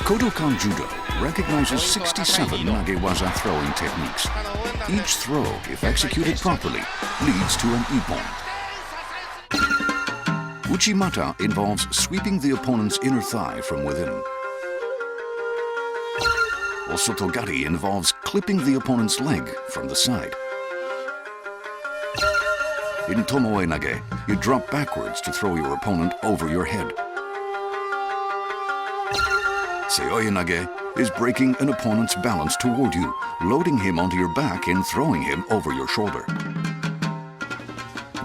Kodokan Judo recognizes 67 nagewaza throwing techniques. Each throw, if executed properly, leads to an ippon. Uchimata involves sweeping the opponent's inner thigh from within. Osotogari involves clipping the opponent's leg from the side. In tomoe nage, you drop backwards to throw your opponent over your head. Seoe nage is breaking an opponent's balance toward you, loading him onto your back and throwing him over your shoulder.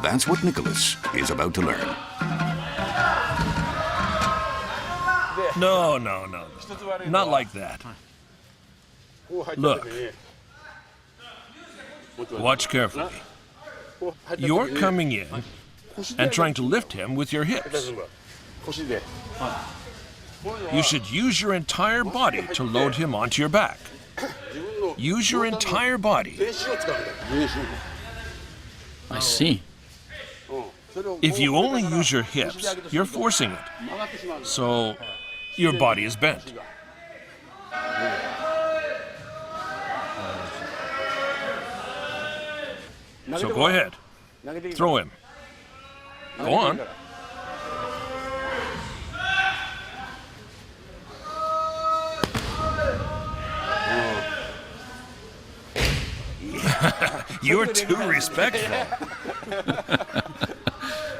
That's what Nicholas is about to learn. No. Not like that. Look. Watch carefully. You're coming in and trying to lift him with your hips. You should use your entire body to load him onto your back. Use your entire body. I see. If you only use your hips, you're forcing it. So your body is bent. So go ahead. Throw him. Go on. You're too respectful.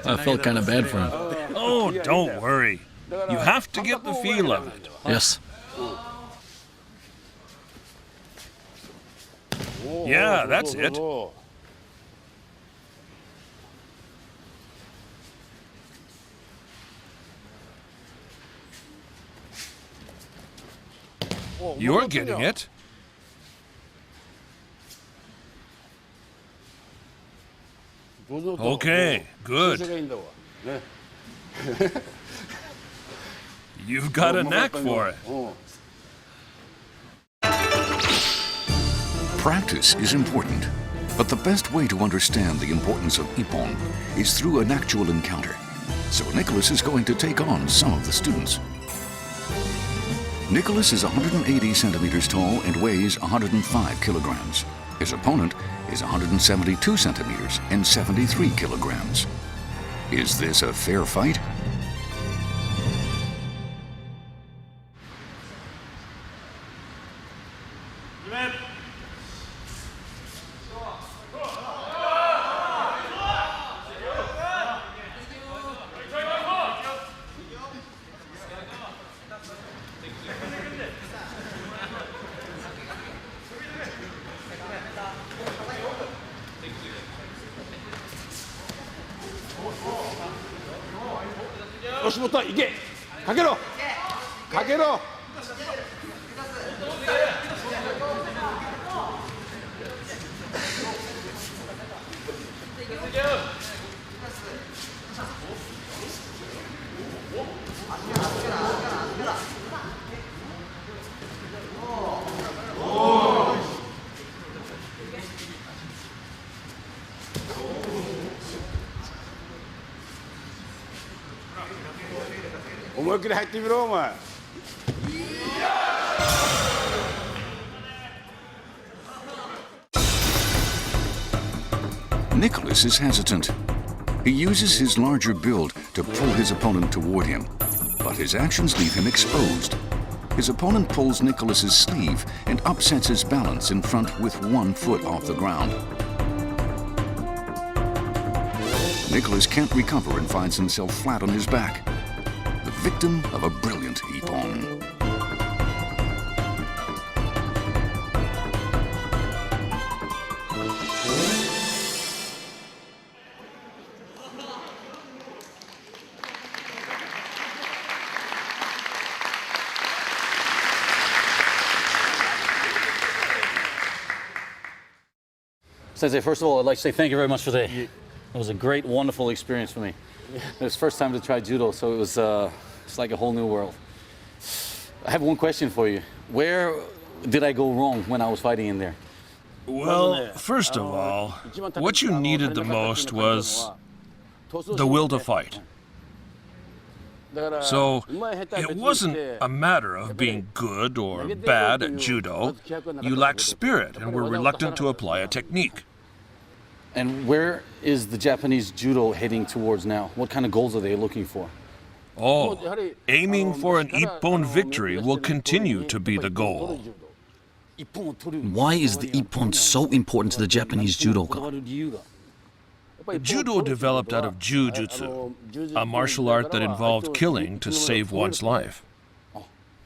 I felt kind of bad for him. Oh, don't worry. You have to get the feel of it. Yes. Yeah, that's it. You're getting it. Okay, good. You've got a knack for it. Practice is important, but the best way to understand the importance of ippon is through an actual encounter. So Nicholas is going to take on some of the students. Nicholas is 180 centimeters tall and weighs 105 kilograms. His opponent is 172 centimeters and 73 kilograms. Is this a fair fight? Nicholas is hesitant. He uses his larger build to pull his opponent toward him, but his actions leave him exposed. His opponent pulls Nicholas's sleeve and upsets his balance in front with one foot off the ground. Nicholas can't recover and finds himself flat on his back, the victim of a brilliant ippon. Sensei, first of all, I'd like to say thank you very much for today. It was a great, wonderful experience for me. It was the first time to try judo, so it was it's like a whole new world. I have one question for you. Where did I go wrong when I was fighting in there? Well, first of all, what you needed the most was the will to fight. So it wasn't a matter of being good or bad at judo. You lacked spirit and were reluctant to apply a technique. And where is the Japanese judo heading towards now? What kind of goals are they looking for? Oh, aiming for an ippon victory will continue to be the goal. Why is the ippon so important to the Japanese judoka? Judo developed out of jujutsu, a martial art that involved killing to save one's life.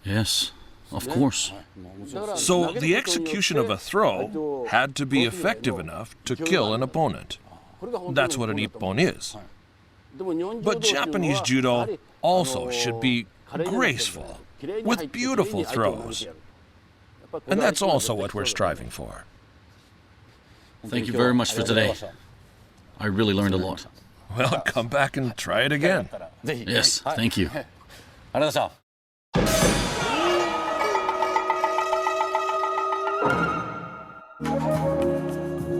Yes, of course. So the execution of a throw had to be effective enough to kill an opponent. That's what an ippon is. But Japanese judo also should be graceful, with beautiful throws. And that's also what we're striving for. Thank you very much for today. I really learned a lot. Well, come back and try it again. Yes, thank you.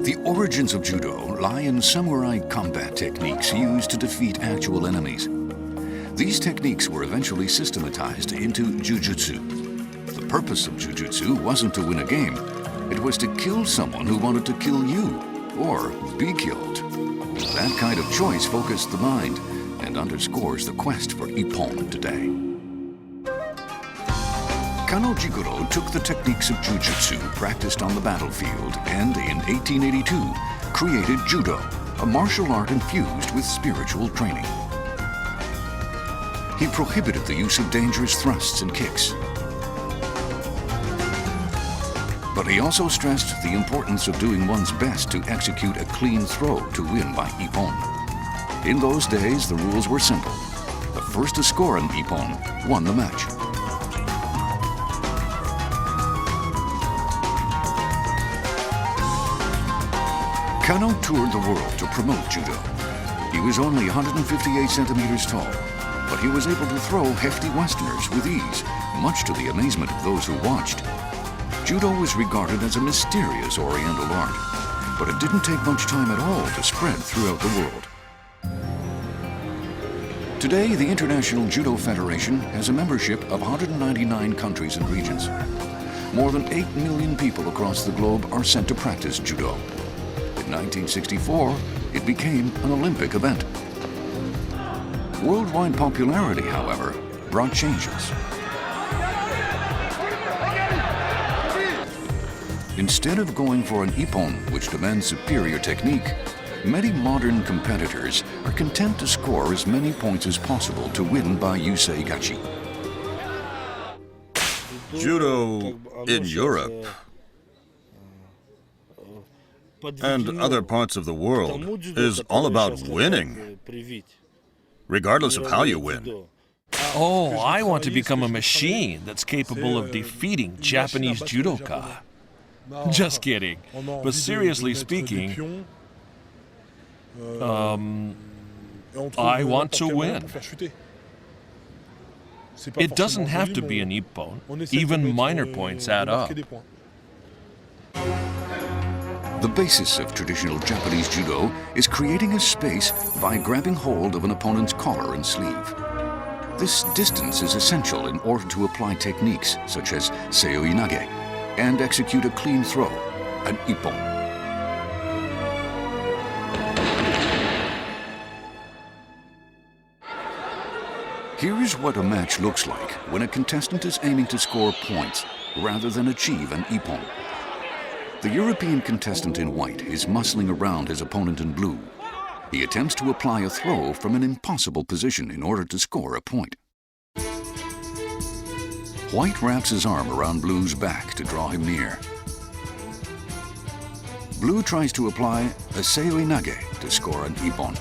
The origins of judo lie in samurai combat techniques used to defeat actual enemies. These techniques were eventually systematized into jujutsu. The purpose of jujutsu wasn't to win a game. It was to kill someone who wanted to kill you, or be killed. That kind of choice focused the mind and underscores the quest for ippon today. Kano Jigoro took the techniques of jujutsu practiced on the battlefield and in 1882 created judo, a martial art infused with spiritual training. He prohibited the use of dangerous thrusts and kicks. But he also stressed the importance of doing one's best to execute a clean throw to win by ippon. In those days, the rules were simple. The first to score an ippon won the match. Kano toured the world to promote judo. He was only 158 centimeters tall, but he was able to throw hefty Westerners with ease, much to the amazement of those who watched. Judo was regarded as a mysterious Oriental art, but it didn't take much time at all to spread throughout the world. Today, the International Judo Federation has a membership of 199 countries and regions. More than 8 million people across the globe are sent to practice judo. In 1964, it became an Olympic event. Worldwide popularity, however, brought changes. Instead of going for an ippon, which demands superior technique, many modern competitors are content to score as many points as possible to win by yusei gachi. Judo in Europe and other parts of the world is all about winning, regardless of how you win. Oh, I want to become a machine that's capable of defeating Japanese judoka. Just kidding. But seriously speaking, I want to win. It doesn't have to be an ippon. Even minor points add up. The basis of traditional Japanese judo is creating a space by grabbing hold of an opponent's collar and sleeve. This distance is essential in order to apply techniques such as seoi nage and execute a clean throw, an ippon. Here's what a match looks like when a contestant is aiming to score points rather than achieve an ippon. The European contestant in white is muscling around his opponent in blue. He attempts to apply a throw from an impossible position in order to score a point. White wraps his arm around Blue's back to draw him near. Blue tries to apply a seoi nage to score an ippon.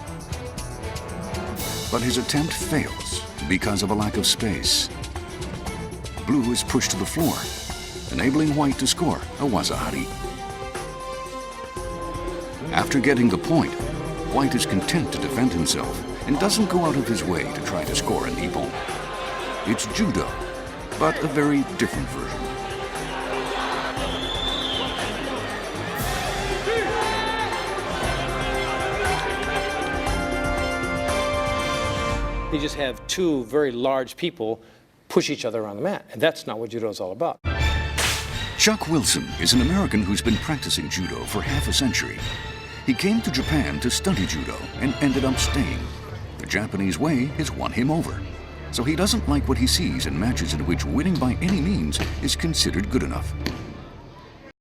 But his attempt fails because of a lack of space. Blue is pushed to the floor, enabling White to score a wazahari. After getting the point, White is content to defend himself and doesn't go out of his way to try to score an ippon. It's judo, but a very different version. You just have two very large people push each other around the mat, and that's not what judo is all about. Chuck Wilson is an American who's been practicing judo for half a century. He came to Japan to study judo and ended up staying. The Japanese way has won him over. So he doesn't like what he sees in matches in which winning by any means is considered good enough.